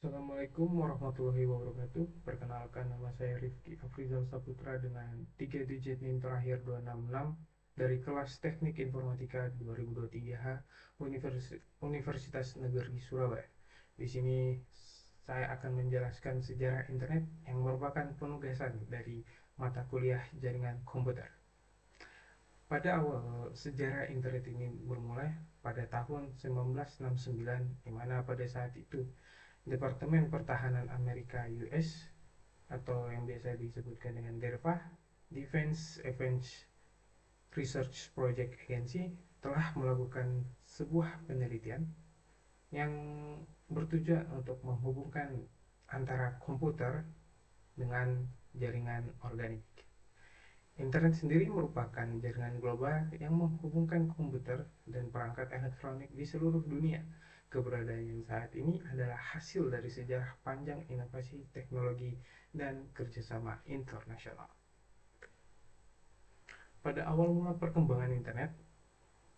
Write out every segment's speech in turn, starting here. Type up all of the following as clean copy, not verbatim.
Assalamualaikum warahmatullahi wabarakatuh. Perkenalkan, nama saya Rifki Afrizal Saputra dengan 3 digit NIM terakhir 266 dari kelas Teknik Informatika 2023H Universitas Negeri Surabaya. Di sini saya akan menjelaskan sejarah internet yang merupakan penugasan dari mata kuliah jaringan komputer. Pada awal sejarah internet ini bermulai pada tahun 1969, di mana pada saat itu Departemen Pertahanan Amerika (US) atau yang biasa disebutkan dengan DERPA, Defense Advanced Research Project Agency, telah melakukan sebuah penelitian yang bertujuan untuk menghubungkan antara komputer dengan jaringan organik. Internet sendiri merupakan jaringan global yang menghubungkan komputer dan perangkat elektronik di seluruh dunia. Keberadaan yang saat ini adalah hasil dari sejarah panjang inovasi teknologi dan kerjasama internasional. Pada awal mula perkembangan internet,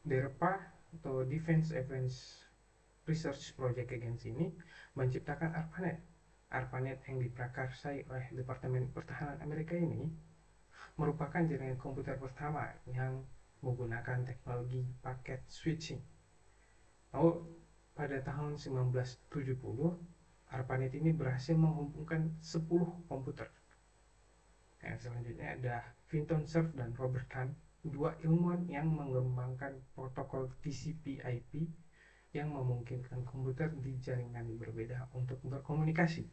DERPA atau Defense Advanced Research Project Agency ini menciptakan ARPANET. ARPANET yang diprakarsai oleh Departemen Pertahanan Amerika ini merupakan jaringan komputer pertama yang menggunakan teknologi paket switching. Lalu pada tahun 1970, ARPANET ini berhasil menghubungkan 10 komputer. Yang selanjutnya ada Vinton Cerf dan Robert Kahn, dua ilmuwan yang mengembangkan protokol TCP/IP yang memungkinkan komputer di jaringan berbeda untuk berkomunikasi.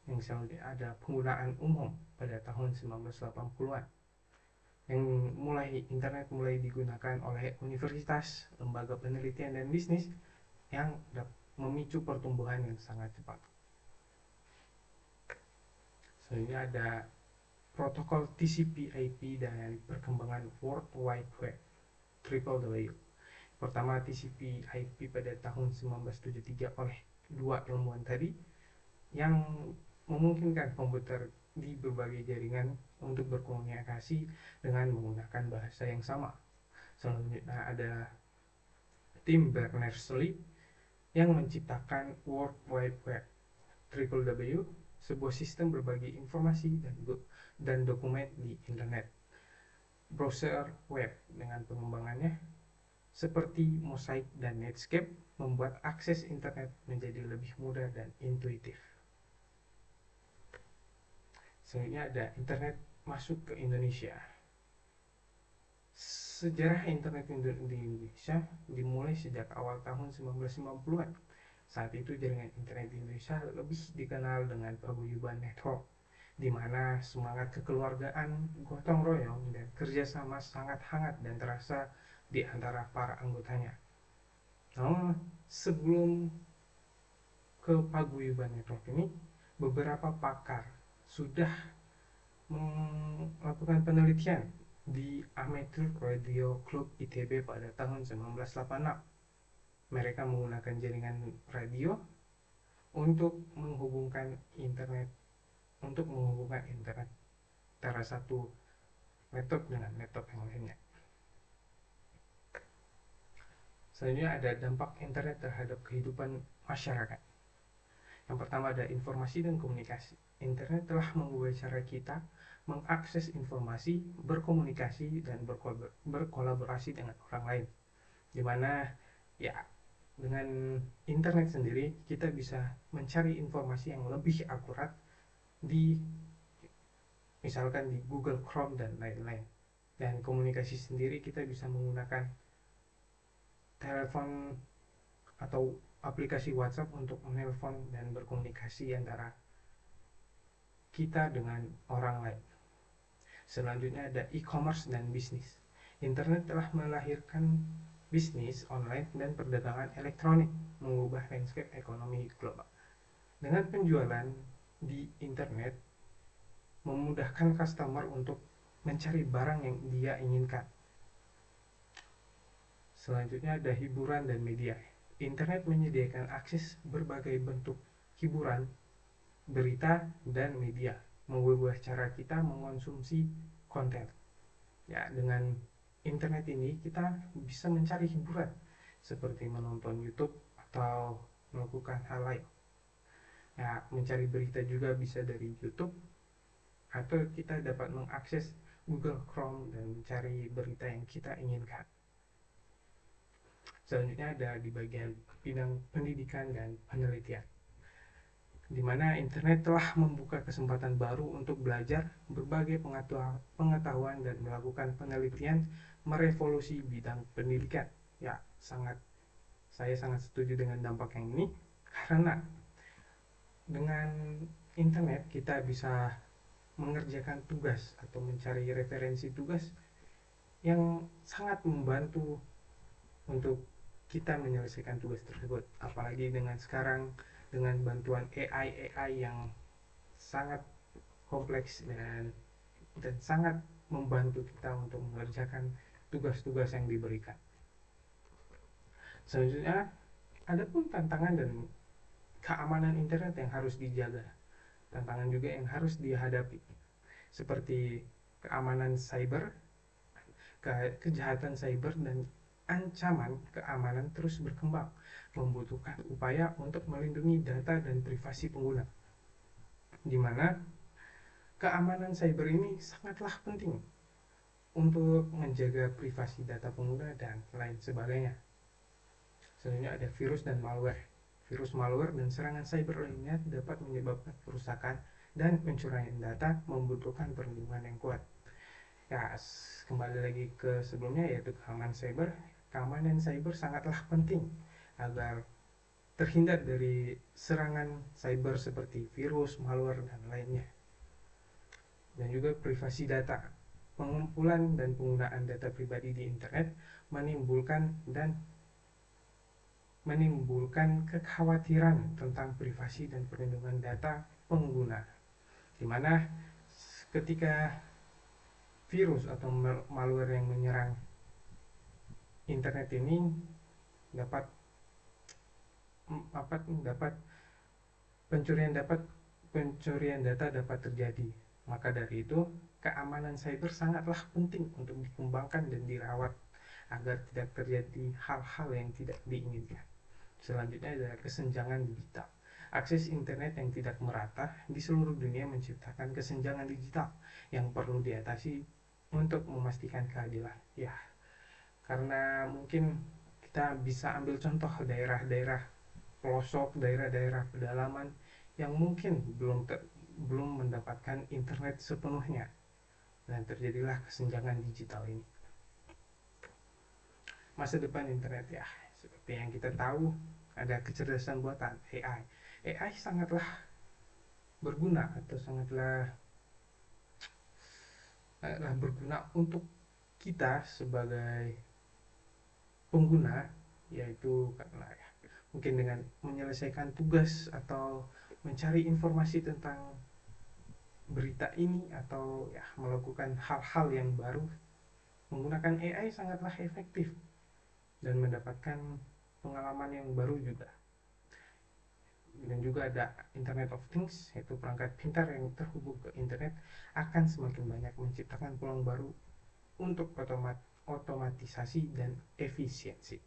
Yang selanjutnya ada penggunaan umum pada tahun 1980-an, yang internet mulai digunakan oleh universitas, lembaga penelitian dan bisnis yang memicu pertumbuhan yang sangat cepat. Selanjutnya ada protokol TCP/IP dan perkembangan World Wide Web (WWW). Pertama, TCP/IP pada tahun 1973 oleh dua ilmuwan tadi yang memungkinkan komputer di berbagai jaringan untuk berkomunikasi dengan menggunakan bahasa yang sama. Selanjutnya ada tim Berners-Lee yang menciptakan World Wide Web (WWW), sebuah sistem berbagi informasi dan dokumen di internet. Browser web dengan pengembangannya seperti Mosaic dan Netscape membuat akses internet menjadi lebih mudah dan intuitif. Selanjutnya ada internet masuk ke Indonesia. Sejarah internet di Indonesia dimulai sejak awal tahun 1990-an. Saat itu jaringan internet di Indonesia lebih dikenal dengan paguyuban network, di mana semangat kekeluargaan, gotong royong, dan kerjasama sangat hangat dan terasa di antara para anggotanya. Namun, sebelum ke paguyuban network ini, beberapa pakar sudah melakukan penelitian di Amateur Radio Club ITB pada tahun 1986. Mereka menggunakan jaringan radio untuk menghubungkan internet antara satu laptop dengan laptop yang lainnya. Selanjutnya ada dampak internet terhadap kehidupan masyarakat. Yang pertama ada informasi dan komunikasi. Internet telah mengubah cara kita mengakses informasi, berkomunikasi, dan berkolaborasi dengan orang lain. Dimana ya dengan internet sendiri kita bisa mencari informasi yang lebih akurat misalkan di Google Chrome dan lain-lain. Dan komunikasi sendiri kita bisa menggunakan telepon atau aplikasi WhatsApp untuk menelpon dan berkomunikasi antara kita dengan orang lain. Selanjutnya ada e-commerce dan bisnis. Internet telah melahirkan bisnis online dan perdagangan elektronik, mengubah landscape ekonomi global. Dengan penjualan di internet, memudahkan customer untuk mencari barang yang dia inginkan. Selanjutnya ada hiburan dan media. Internet menyediakan akses berbagai bentuk hiburan, berita, dan media, mengubah cara kita mengonsumsi konten. Ya, dengan internet ini kita bisa mencari hiburan seperti menonton YouTube atau melakukan hal lain. Ya, mencari berita juga bisa dari YouTube, atau kita dapat mengakses Google Chrome dan mencari berita yang kita inginkan. Selanjutnya ada di bagian bidang pendidikan dan penelitian, di mana internet telah membuka kesempatan baru untuk belajar berbagai pengetahuan dan melakukan penelitian, merevolusi bidang pendidikan. Ya, saya sangat setuju dengan dampak yang ini, karena dengan internet kita bisa mengerjakan tugas atau mencari referensi tugas yang sangat membantu untuk kita menyelesaikan tugas tersebut. Apalagi dengan sekarang, dengan bantuan AI yang sangat kompleks dan sangat membantu kita untuk mengerjakan tugas-tugas yang diberikan. Selanjutnya, ada pun tantangan dan keamanan internet yang harus dijaga. Tantangan juga yang harus dihadapi, seperti keamanan cyber, kejahatan cyber, dan ancaman keamanan terus berkembang, membutuhkan upaya untuk melindungi data dan privasi pengguna, di mana keamanan cyber ini sangatlah penting untuk menjaga privasi data pengguna dan lain sebagainya. Selanjutnya ada virus dan malware. Virus, malware, dan serangan cyber lainnya dapat menyebabkan kerusakan dan pencurian data, membutuhkan perlindungan yang kuat. Ya, kembali lagi ke sebelumnya, yaitu keamanan cyber. Keamanan cyber sangatlah penting agar terhindar dari serangan cyber seperti virus, malware, dan lainnya. Dan juga privasi data. Pengumpulan dan penggunaan data pribadi di internet menimbulkan kekhawatiran tentang privasi dan perlindungan data pengguna, di mana ketika virus atau malware yang menyerang internet ini dapat pencurian data dapat terjadi. Maka dari itu, keamanan cyber sangatlah penting untuk dikembangkan dan dirawat agar tidak terjadi hal-hal yang tidak diinginkan. Selanjutnya adalah kesenjangan digital. Akses internet yang tidak merata di seluruh dunia menciptakan kesenjangan digital yang perlu diatasi untuk memastikan keadilan. Ya, karena mungkin kita bisa ambil contoh daerah-daerah pelosok, daerah-daerah pedalaman yang mungkin belum mendapatkan internet sepenuhnya, dan terjadilah kesenjangan digital ini. Masa depan internet, ya seperti yang kita tahu, ada kecerdasan buatan AI. AI sangatlah berguna atau sangatlah berguna untuk kita sebagai pengguna, yaitu karena ya, mungkin dengan menyelesaikan tugas atau mencari informasi tentang berita ini, atau ya melakukan hal-hal yang baru menggunakan AI sangatlah efektif dan mendapatkan pengalaman yang baru juga. Dan juga ada Internet of Things, yaitu perangkat pintar yang terhubung ke internet akan semakin banyak menciptakan peluang baru untuk otomatisasi dan efisiensi.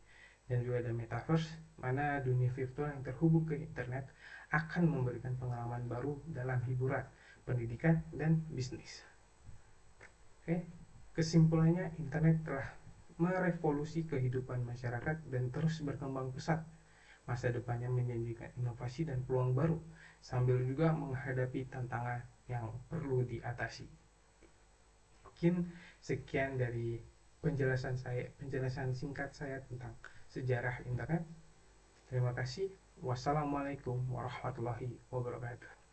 Dan juga ada Metaverse, mana dunia virtual yang terhubung ke internet akan memberikan pengalaman baru dalam hiburan, pendidikan, dan bisnis. Oke, kesimpulannya, internet telah merevolusi kehidupan masyarakat dan terus berkembang pesat. Masa depannya menjanjikan inovasi dan peluang baru, sambil juga menghadapi tantangan yang perlu diatasi. Mungkin sekian dari penjelasan singkat saya tentang sejarah internet. Terima kasih. Wassalamualaikum warahmatullahi wabarakatuh.